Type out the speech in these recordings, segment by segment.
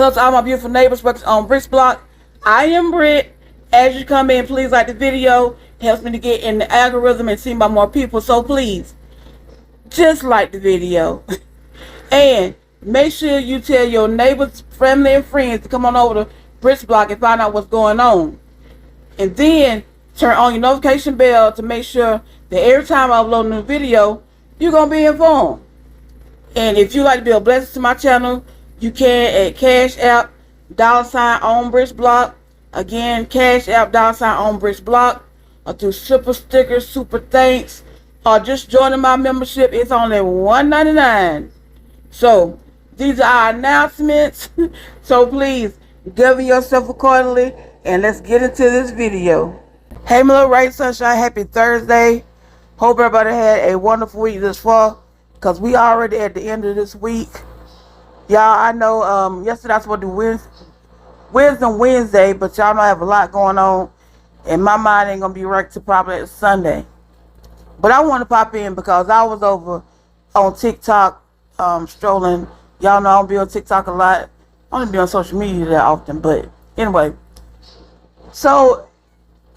Hello to all my beautiful neighbors on Brick's Block. I am Britt. As you come in, please like the video. It helps me to get in the algorithm and seen by more people. So please, just like the video. And make sure you tell your neighbors, family, and friends to come on over to Brick's Block and find out what's going on. And then turn on your notification bell to make sure that every time I upload a new video, you're going to be informed. And if you like to be a blessing to my channel, you can at Cash App, $ on Brick's Block. Again, Cash App, $ on Brick's Block. Or through super stickers, super thanks. Or just joining my membership. It's only $1.99. So, these are our announcements. So please, govern yourself accordingly. And let's get into this video. Hey, my little right sunshine. Happy Thursday. Hope everybody had a wonderful week this far. Because we already at the end of this week. Y'all, I know yesterday I was supposed to do Wisdom Wednesday, but y'all know I have a lot going on. And my mind ain't going to be right till probably Sunday. But I want to pop in because I was over on TikTok strolling. Y'all know I don't be on TikTok a lot. I don't be on social media that often. But anyway. So,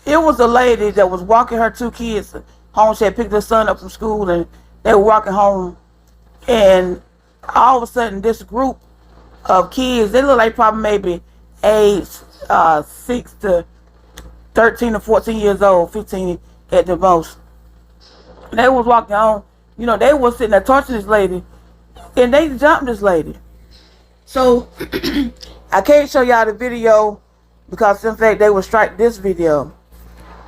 it was a lady that was walking her 2 kids home. She had picked her son up from school and they were walking home, and all of a sudden, this group of kids, they look like probably maybe age 6 to 13 or 14 years old, 15 at the most. They was walking home. You know, they was sitting there torturing this lady, and they jumped this lady. So, I can't show y'all the video because, in fact, they would strike this video.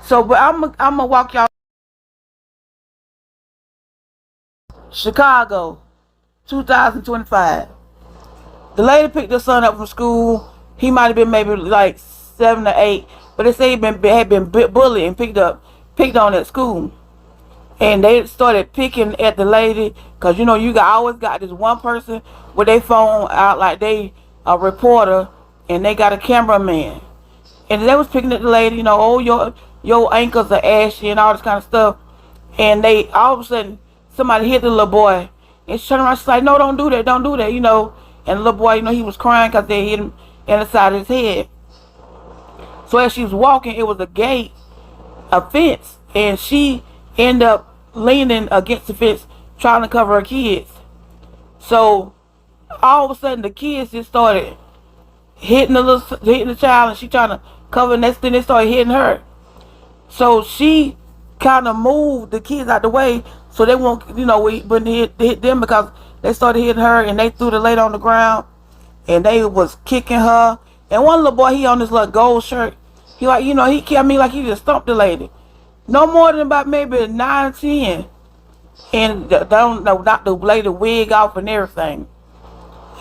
So, but I'm gonna walk y'all. Chicago, 2025. The lady picked her son up from school. He might have been maybe like 7 or 8, but they say he had been bullied and picked on at school. And they started picking at the lady because, you know, you always got this one person with their phone out like they a reporter, and they got a cameraman. And they was picking at the lady, you know, oh, your ankles are ashy and all this kind of stuff. And they all of a sudden somebody hit the little boy, and she turned around. She's like, "No, don't do that, you know." And the little boy, you know, he was crying because they hit him in the side of his head. So as she was walking, it was a fence, and she ended up leaning against the fence, trying to cover her kids. So all of a sudden, the kids just started hitting the child, and she trying to cover. Next thing, they started hitting her. So she kind of moved the kids out the way so they won't, you know, we wouldn't hit them, because they started hitting her, and they threw the lady on the ground, and they was kicking her. And one little boy, he on this little gold shirt, he like, you know, he kicked me like he just stumped the lady. No more than about maybe 9 or 10. And they don't know, knocked the lady wig off and everything.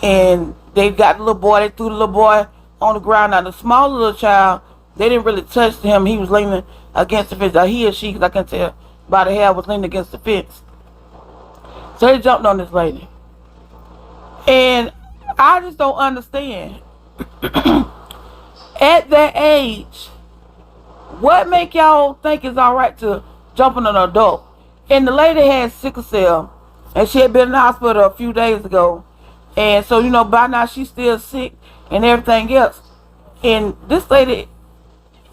And they got the little boy, they threw the little boy on the ground. Now the small little child, they didn't really touch him. He was leaning against the fence. He or she, because I can tell by the hair, was leaning against the fence. So they jumped on this lady. And I just don't understand. At that age, what make y'all think it's alright to jump on an adult? And the lady had sickle cell, and she had been in the hospital a few days ago. And so, you know, by now she's still sick and everything else. And this lady,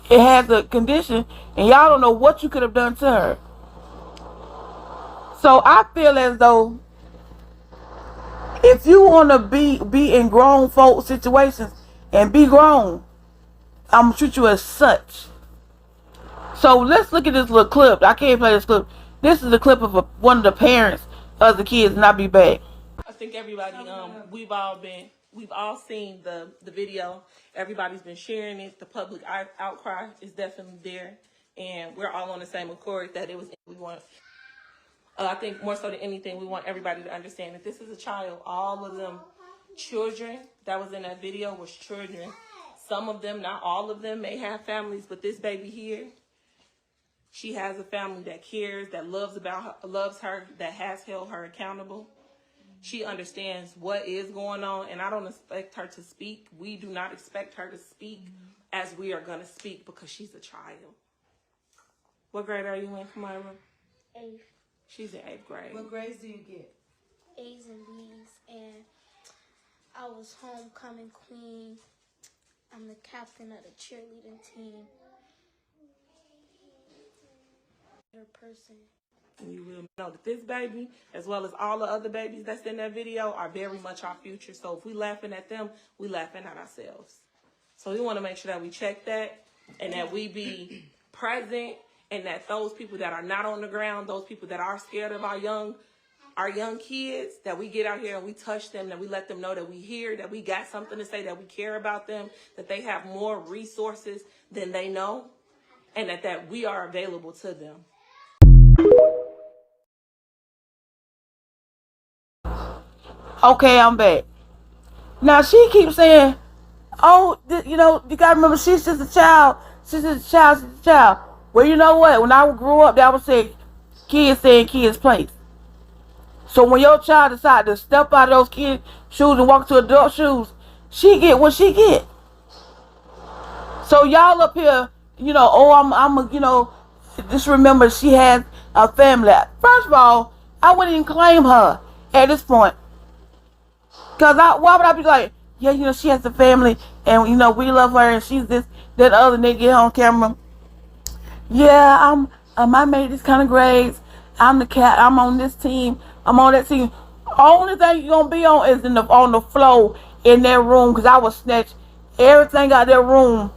it has a condition, and y'all don't know what you could have done to her. So I feel as though if you want to be in grown folk situations and be grown, I'm gonna treat you as such. So let's look at this little clip. I can't play this clip. This is a clip of one of the parents of the kids, and I'll be back. I think everybody, we've all seen the video. Everybody's been sharing it. The public outcry is definitely there, and we're all on the same accord that it was. We want. I think more so than anything, we want everybody to understand that this is a child. All of them children that was in that video was children. Some of them, not all of them, may have families, but this baby here, she has a family that cares, that loves her, that has held her accountable. She understands what is going on, and I don't expect her to speak. We do not expect her to speak as we are going to speak, because she's a child. What grade are you in, Kamira? 8th. She's in 8th grade. What grades do you get? A's and B's, and I was homecoming queen. I'm the captain of the cheerleading team. Better person. You will know that this baby, as well as all the other babies that's in that video, are very much our future. So if we laughing at them, we laughing at ourselves. So we want to make sure that we check that and that we be present, and that those people that are not on the ground, those people that are scared of our young kids, that we get out here and we touch them, that we let them know that we here, that we got something to say, that we care about them, that they have more resources than they know, and that we are available to them. Okay, I'm back. Now she keeps saying, "Oh, you know, you gotta remember, she's just a child. She's just a child. She's a child." Well, you know what? When I grew up, that was say, kids stay in kids' place. So when your child decide to step out of those kids' shoes and walk to adult shoes, she get what she get. So y'all up here, you know, oh, you know, just remember she has a family. First of all, I wouldn't even claim her at this point. Because why would I be like, yeah, you know, she has a family, and, you know, we love her, and she's this, that other, and they get on camera. Yeah, I made this kind of grades. I'm the cat. I'm on this team. I'm on that team. Only thing you're going to be on is on the floor in their room, because I will snatch everything out of their room,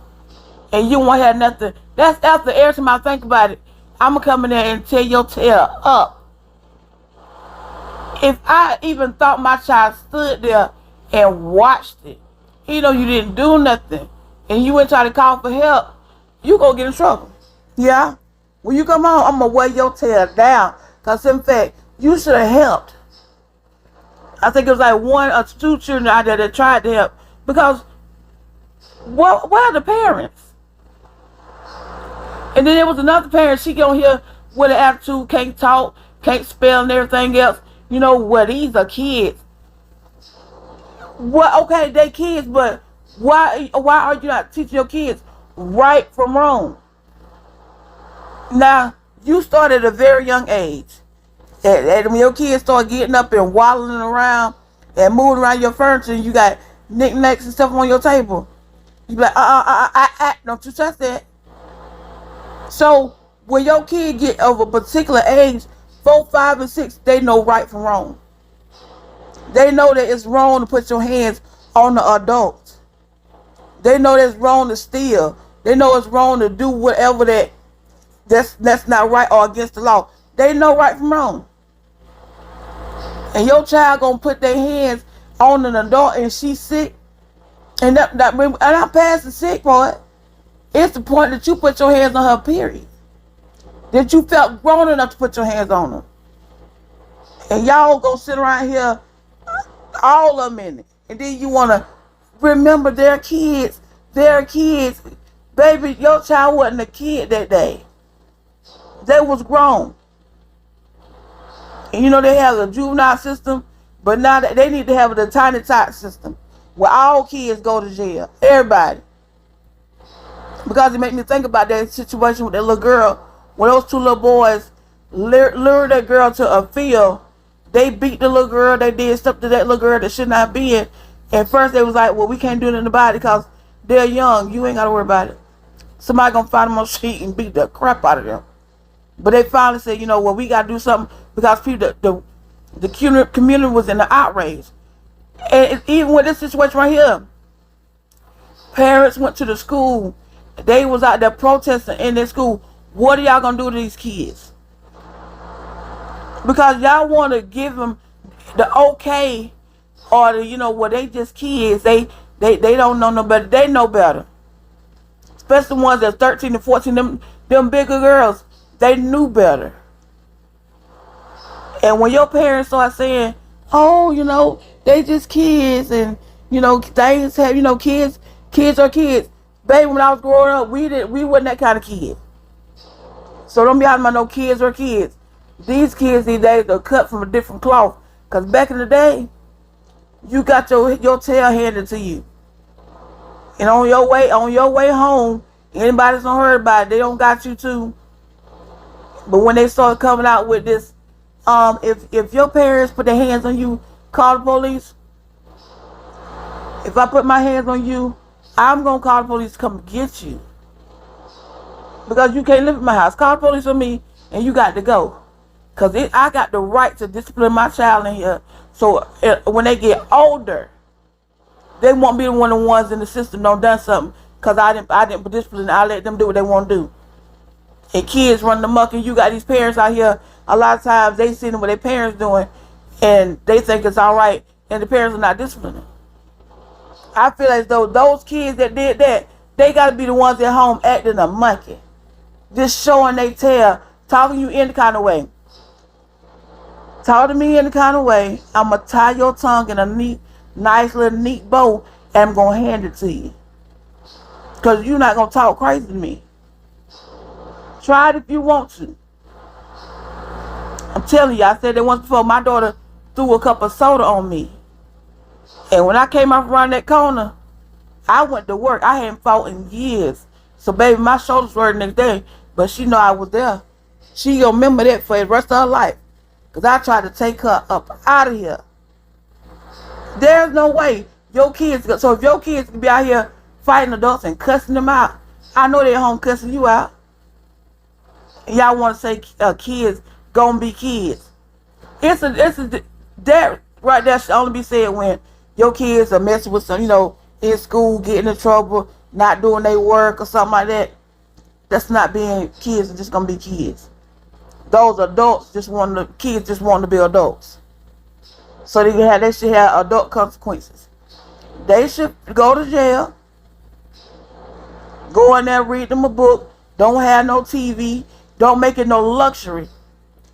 and you won't have nothing. That's after every time I think about it, I'm going to come in there and tear your tail up. If I even thought my child stood there and watched it, you know, you didn't do nothing, and you went try to call for help, you gonna get in trouble. Yeah? When you come home, I'm gonna weigh your tail down. Because, in fact, you should have helped. I think it was like 1 or 2 children out there that tried to help. Because, where are the parents? And then there was another parent, she on here with an attitude, can't talk, can't spell and everything else. You know what? These are kids. Well, okay, they kids, but why are you not teaching your kids right from wrong? Now, you start at a very young age. And when your kids start getting up and waddling around and moving around your furniture, and you got knickknacks and stuff on your table, you be like, don't you touch that. So, when your kid get of a particular age, 4, 5, and 6, they know right from wrong. They know that it's wrong to put your hands on the adults. They know that it's wrong to steal. They know it's wrong to do whatever that's not right or against the law. They know right from wrong. And your child gonna put their hands on an adult and she's sick. And I'm past the sick part. It's the point that you put your hands on her, period. That you felt grown enough to put your hands on them. And y'all go sit around here, all of them in it. And then you want to remember their kids. Their kids. Baby, your child wasn't a kid that day. They was grown. And you know they have a juvenile system, but now they need to have the tiny tot system where all kids go to jail. Everybody. Because it made me think about that situation with that little girl. When those 2 little boys lured that girl to a field, they beat the little girl. They did stuff to that little girl that should not be in. At first, they was like, well, we can't do nothing about it because they're young. You ain't got to worry about it. Somebody going to find them on the street and beat the crap out of them. But they finally said, you know, well, we got to do something because people, the community was in the outrage. And even with this situation right here, parents went to the school. They was out there protesting in their school. What are y'all going to do to these kids? Because y'all want to give them the okay or the, you know, well, they just kids. They don't know no better. They know better. Especially the ones that's 13 and 14, them bigger girls, they knew better. And when your parents start saying, oh, you know, they just kids and, you know, things have, you know, kids are kids. Baby, when I was growing up, we wasn't that kind of kid. So don't be talking about no kids or kids. These kids these days are cut from a different cloth. Because back in the day, you got your tail handed to you. And on your way home, anybody's gonna heard about it, they don't got you too. But when they start coming out with this, if your parents put their hands on you, call the police. If I put my hands on you, I'm going to call the police to come get you. Because you can't live in my house. Call the police on me and you got to go. Because I got the right to discipline my child in here. So when they get older, they won't be one of the ones in the system don't done something. Because I didn't discipline. I let them do what they want to do. And kids run the muck, and you got these parents out here. A lot of times they see them what their parents doing, and they think it's all right, and the parents are not disciplining. I feel as though those kids that did that, they got to be the ones at home acting a monkey. Just showing they tail, talking you in the kind of way. Talk to me in the kind of way. I'm going to tie your tongue in a nice little neat bow, and I'm going to hand it to you. Because you're not going to talk crazy to me. Try it if you want to. I'm telling you, I said that once before, my daughter threw a cup of soda on me. And when I came up around that corner, I went to work. I hadn't fought in years. So, baby, my shoulders were the next day. But she know I was there. She gonna remember that for the rest of her life. Because I tried to take her up out of here. There's no way your kids... So, if your kids can be out here fighting adults and cussing them out, I know they're home cussing you out. And y'all want to say kids gonna be kids. That right there should only be said when your kids are messing with some, in school, getting in trouble, not doing their work or something like that. That's not being kids, it's just gonna be kids. Those adults kids just want to be adults. So they should have adult consequences. They should go to jail, go in there, read them a book, don't have no TV, don't make it no luxury.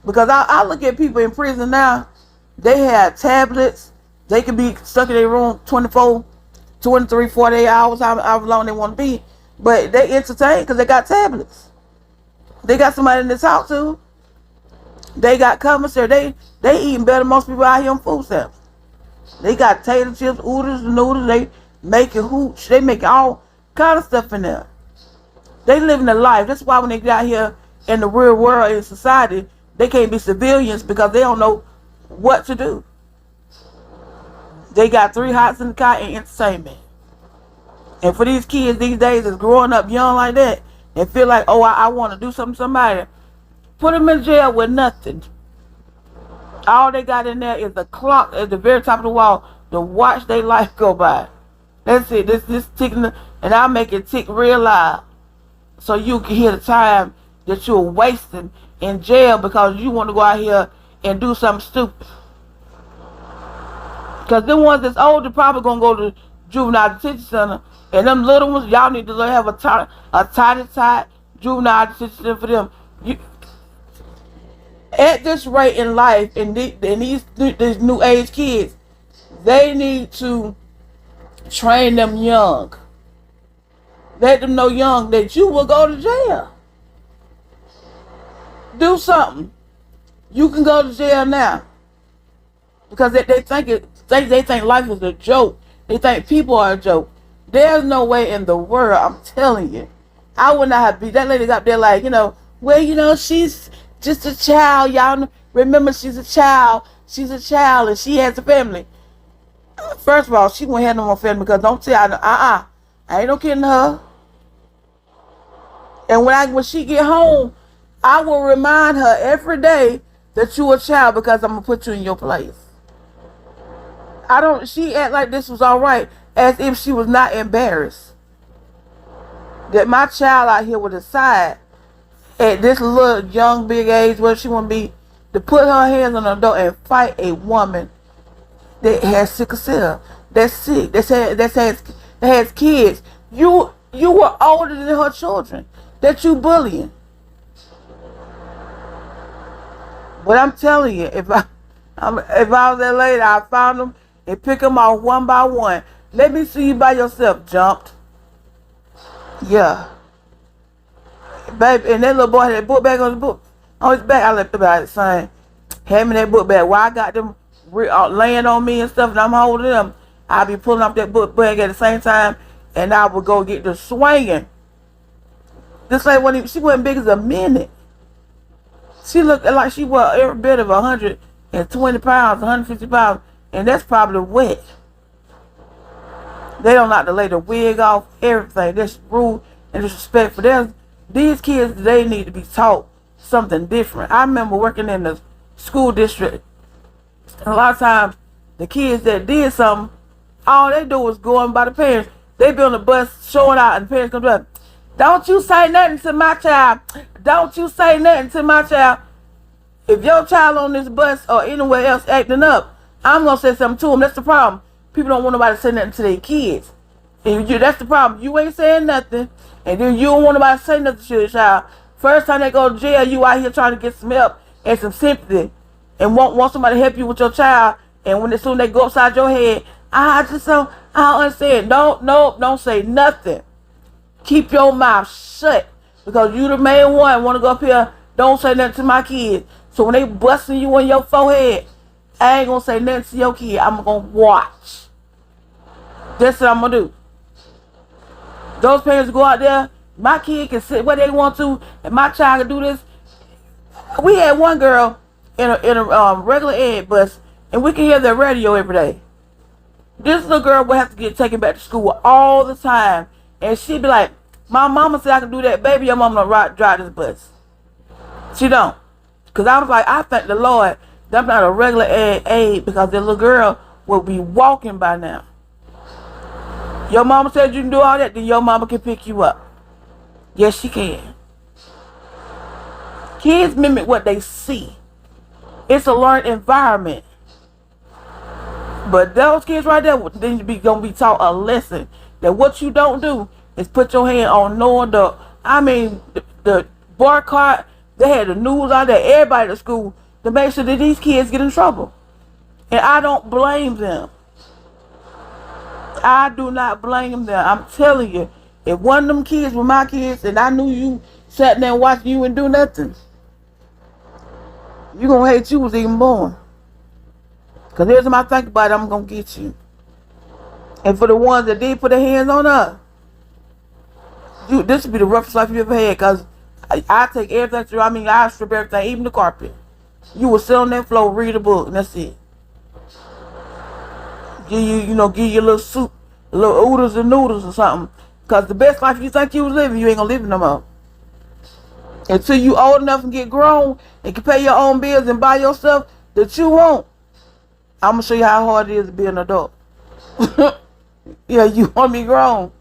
Because I look at people in prison now, they have tablets, they can be stuck in their room 24, 23, 48 hours, however long they want to be. But they entertain because they got tablets. They got somebody to talk to. They got commissary. They eating better than most people out here on food stamps. They got tater chips, oodles, and noodles. They making hooch. They making all kind of stuff in there. They living their life. That's why when they get out here in the real world, in society, they can't be civilians because they don't know what to do. They got 3 hots in the car and entertainment. And for these kids these days that's growing up young like that and feel like, oh, I want to do something to somebody, put them in jail with nothing. All they got in there is a clock at the very top of the wall to watch their life go by. That's it. This ticking, and I'll make it tick real loud so you can hear the time that you're wasting in jail because you want to go out here and do something stupid. Because the ones that's older probably going to go to juvenile detention center. And them little ones, y'all need to have a tight juvenile detention center for them. At this rate in life, and these new age kids, they need to train them young. Let them know young that you will go to jail. Do something. You can go to jail now. Because they think life is a joke. They think people are a joke. There's no way in the world, I'm telling you. I would not have been. That lady up there like, she's just a child. Y'all remember she's a child. She's a child and she has a family. First of all, she won't have no more family because don't tell her, I ain't no kidding her. And when she get home, I will remind her every day that you a child because I'm going to put you in your place. She act like this was all right as if she was not embarrassed. That my child out here would decide at this little young big age where she want to be to put her hands on the door and fight a woman that has sickle cell, that's sick, that has kids. You were older than her children that you bullying. But I'm telling you, if I was that lady, I found them and pick them off one by one. Let me see you by yourself, jumped. Yeah. Baby, and that little boy had that book bag on his back. I left about it saying, hand me that book bag. While I got them laying on me and stuff and I'm holding them, I'll be pulling off that book bag at the same time and I would go get the swinging. This lady, she wasn't big as a minute. She looked like she was every bit of 120 pounds, 150 pounds, and that's probably wet. They don't like to lay the wig off, everything. That's rude and disrespectful. These kids, they need to be taught something different. I remember working in the school district. And a lot of times, the kids that did something, all they do was going by the parents. They be on the bus showing out, and the parents come to them. Don't you say nothing to my child. Don't you say nothing to my child. If your child on this bus or anywhere else acting up, I'm going to say something to them. That's the problem. People don't want nobody to say nothing to their kids. That's the problem. You ain't saying nothing, and then you don't want nobody to say nothing to your child. First time they go to jail, you out here trying to get some help and some sympathy, and want somebody to help you with your child. And when as soon as they go upside your head, I don't understand. Don't say nothing. Keep your mouth shut, because you the main one want to go up here. Don't say nothing to my kids. So when they busting you on your forehead, I ain't gonna say nothing to your kid. I'm gonna watch. That's what I'm gonna do. Those parents go out there, my kid can sit where they want to, and my child can do this. We had one girl in a regular ed bus, and we can hear their radio every day. This little girl would have to get taken back to school all the time, and she'd be like, my mama said I can do that. Baby, your mama don't drive this bus. She don't. Because I was like, I thank the Lord that I'm not a regular aide, because the little girl will be walking by now. Your mama said you can do all that, then your mama can pick you up. Yes, she can. Kids mimic what they see. It's a learned environment. But those kids right there, then you gonna be taught a lesson that what you don't do is put your hand on knowing the boycott. They had the news out there, everybody at school, to make sure that these kids get in trouble. And I don't blame them. I do not blame them. I'm telling you, if one of them kids were my kids and I knew you sat there and watched you and do nothing, you're going to hate you was even born. Because every time I think about it, I'm going to get you. And for the ones that did put their hands on her, this would be the roughest life you ever had, because I take everything through. I strip everything, even the carpet. You will sit on that floor, read a book, and that's it. Give you a little soup, a little oodles and noodles or something. Because the best life you think you was living, you ain't gonna live it no more. Until you old enough and get grown and can pay your own bills and buy your stuff that you want. I'm gonna show you how hard it is to be an adult. Yeah, you want to be grown.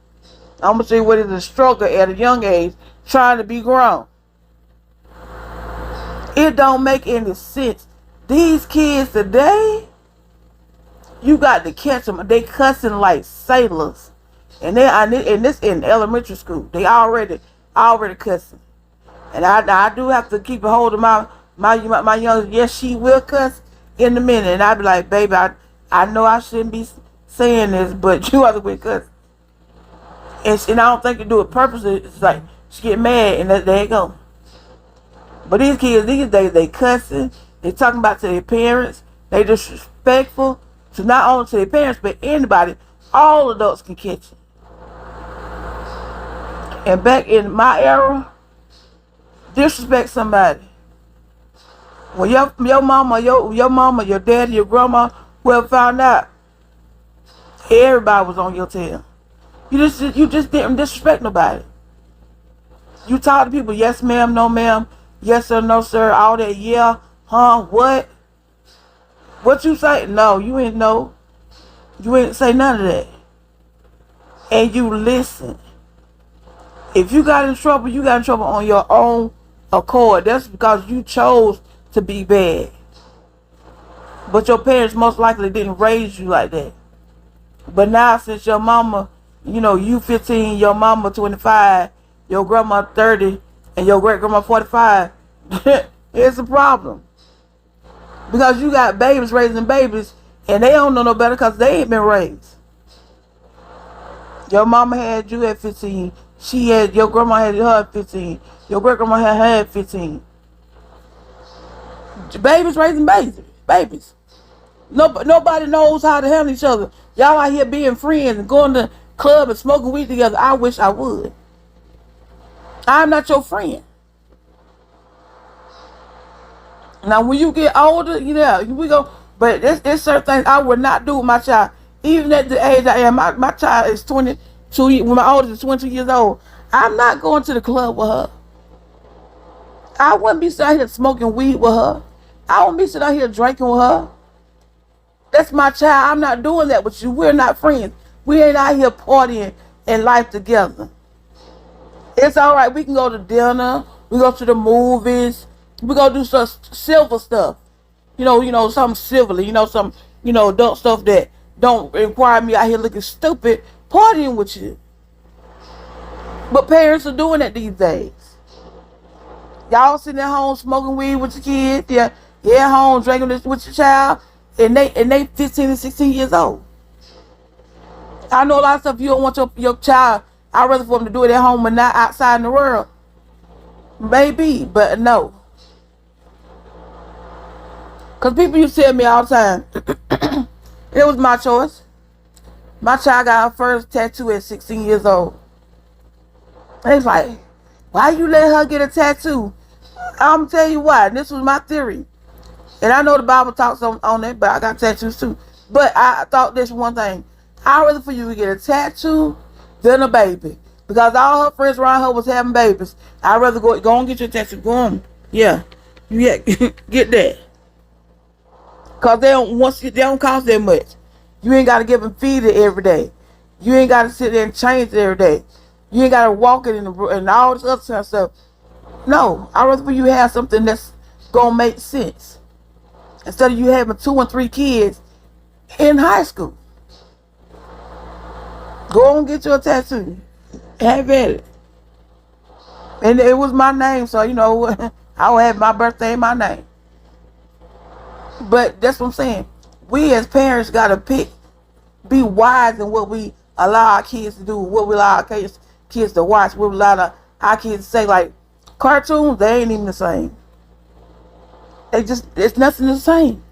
I'm gonna show you what is a struggle at a young age trying to be grown. It don't make any sense. These kids today, you got to catch them. They cussing like sailors, and this in elementary school. They already cussing, and I do have to keep a hold of my young. Yes, she will cuss in a minute, and I be like, baby, I know I shouldn't be saying this, but you have to quit cussing. And I don't think you do it purposely. It's like she get mad, and there you go. But these kids these days, they cussing. They talking about to their parents. They disrespectful. So not only to their parents, but anybody, all adults can catch it. And back in my era, disrespect somebody. When your mama, your daddy, your grandma, whoever found out, everybody was on your tail. You just didn't disrespect nobody. You talk to people, yes ma'am, no ma'am, yes sir, no sir, all that, yeah, huh, what? What you say? No, you ain't know. You ain't say none of that. And you listen. If you got in trouble, you got in trouble on your own accord. That's because you chose to be bad. But your parents most likely didn't raise you like that. But now since your mama, you 15, your mama 25, your grandma 30, and your great grandma 45, it's a problem. Because you got babies raising babies, and they don't know no better because they ain't been raised. Your mama had you at 15. Your grandma had her at 15. Your great grandma had her at 15. Babies raising babies. Nobody knows how to handle each other. Y'all out here being friends and going to club and smoking weed together. I wish I would. I'm not your friend. Now, when you get older, we go. But there's certain things I would not do with my child Even at the age I am, my child is 22, when my oldest is 22 years old, I'm not going to the club with her. I wouldn't be sitting out here smoking weed with her. I wouldn't be sitting out here drinking with her. That's my child. I'm not doing that with you. We're not friends. We ain't out here partying in life together. It's all right. We can go to dinner. We go to the movies. We go do some silver stuff. Something civilly. Some, adult stuff that don't require me out here looking stupid partying with you. But parents are doing that these days. Y'all sitting at home smoking weed with your kids. Yeah, at home drinking this with your child, and they 15 and 16 years old. I know a lot of stuff you don't want your child. I'd rather for them to do it at home and not outside in the world. Maybe, but no. Because people used to tell me all the time, it was my choice. My child got her first tattoo at 16 years old. And it's like, why you let her get a tattoo? I'm tell you why. This was my theory. And I know the Bible talks on that, but I got tattoos too. But I thought this one thing. I'd rather for you to get a tattoo than a baby. Because all her friends around her was having babies. I'd rather go and get your tattoo. Go on. Yeah. Get that. Because they don't cost that much. You ain't got to give them feed it every day. You ain't got to sit there and change it every day. You ain't got to walk it and all this other kind of stuff. No. I'd rather for you to have something that's going to make sense. Instead of you having 2 and 3 kids in high school. Go and get you a tattoo. Have at it. And it was my name, so I would have my birthday in my name. But that's what I'm saying. We as parents gotta be wise in what we allow our kids to do, what we allow our kids to watch, what we allow our kids to say. Like cartoons, they ain't even the same. It's nothing the same.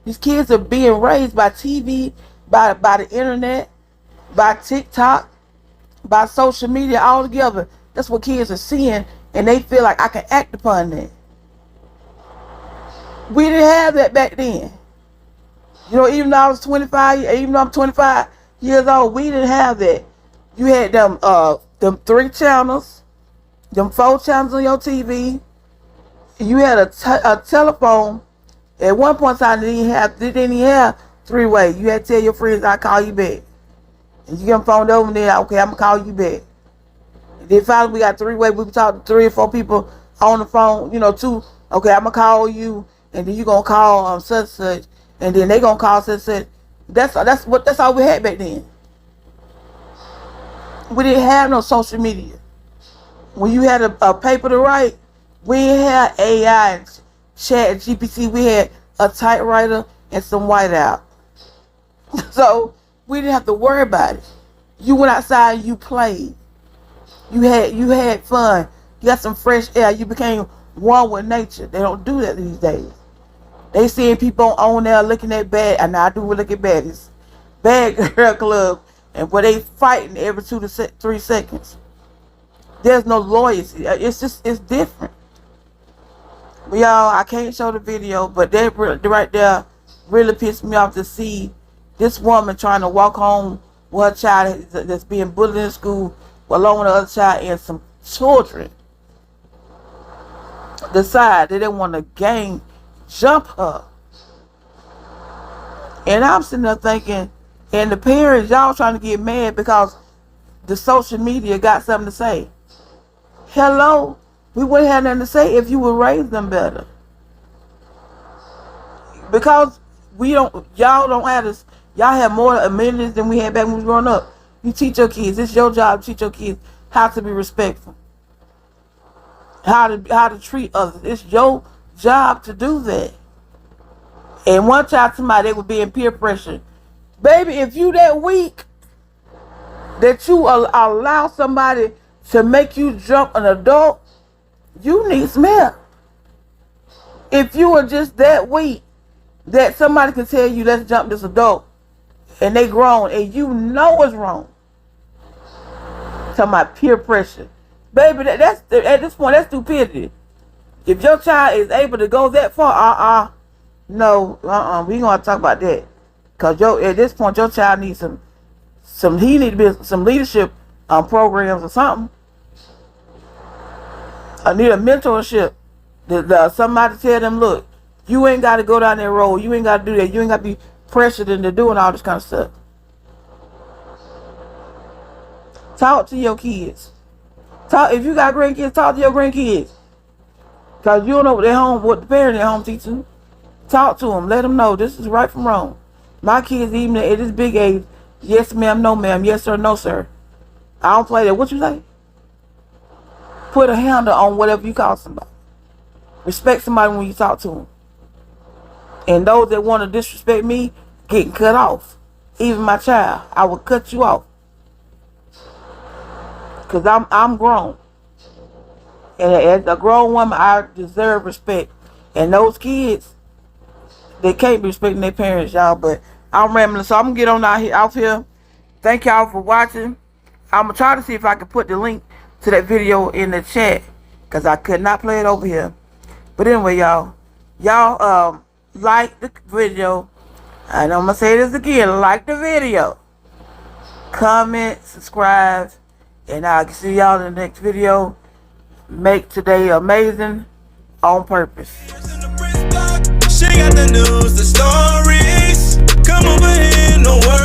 These kids are being raised by TV, by the internet, by TikTok, by social media all together. That's what kids are seeing, and they feel like I can act upon that. We didn't have that back then. Even though I was 25, even though I'm 25 years old, we didn't have that. You had them 3 channels, them 4 channels on your TV. You had a telephone. At one point in time, they didn't even have 3-way. You had to tell your friends, I'll call you back. And you get them phoned over and then, okay, I'm going to call you back. And then finally, we got 3-way. We talk to 3 or 4 people on the phone, 2. Okay, I'm going to call you. And then you going to call such and such. And then they going to call such and such. That's all we had back then. We didn't have no social media. When you had a paper to write, we didn't have AI and chat and GPT. We had a typewriter and some whiteout. So we didn't have to worry about it. You went outside and you played. You had fun. You got some fresh air. You became one with nature. They don't do that these days. They seeing people on there looking at bad. And I do look at baddies. Bad girl club. And where they fighting every 2 to 3 seconds. There's no loyalty. It's different. But y'all, I can't show the video, but that right there really pissed me off to see this woman trying to walk home with her child that's being bullied in school, along with the other child and some children. Decide they didn't want to gang jump her. And I'm sitting there thinking, and the parents, y'all trying to get mad because the social media got something to say. Hello? We wouldn't have nothing to say if you would raise them better. Because y'all don't have this, y'all have more amenities than we had back when we was growing up. You teach your kids, it's your job to teach your kids how to be respectful. How to treat others. It's your job to do that. And one child to somebody, they were being peer pressure. Baby, if you that weak that you allow somebody to make you jump an adult, you need some help. If you are just that weak that somebody can tell you, let's jump this adult, and they grown, and you know it's wrong. Talking about peer pressure. Baby, that's at this point, that's stupidity. If your child is able to go that far, we ain't gonna talk about that. Cause at this point your child needs he need to be some leadership programs or something. I need a mentorship. Somebody tell them, look, you ain't got to go down that road. You ain't got to do that. You ain't got to be pressured into doing all this kind of stuff. Talk to your kids. If you got grandkids, talk to your grandkids. Because you don't know what the parents at home teach them. Talk to them. Let them know this is right from wrong. My kids, even at this big age, yes ma'am, no ma'am, yes sir, no sir. I don't play that. What you say? Put a handle on whatever you call somebody. Respect somebody when you talk to them. And those that want to disrespect me, getting cut off. Even my child, I will cut you off. Because I'm grown. And as a grown woman, I deserve respect. And those kids, they can't be respecting their parents, y'all. But I'm rambling, so I'm going to get on out here. Thank y'all for watching. I'm going to try to see if I can put the link to that video in the chat. Because I could not play it over here. But anyway, y'all like the video. And I'm going to say this again. Like the video. Comment, subscribe. And I'll see y'all in the next video. Make today amazing on purpose. She got the news, the stories. Come over here, no worries.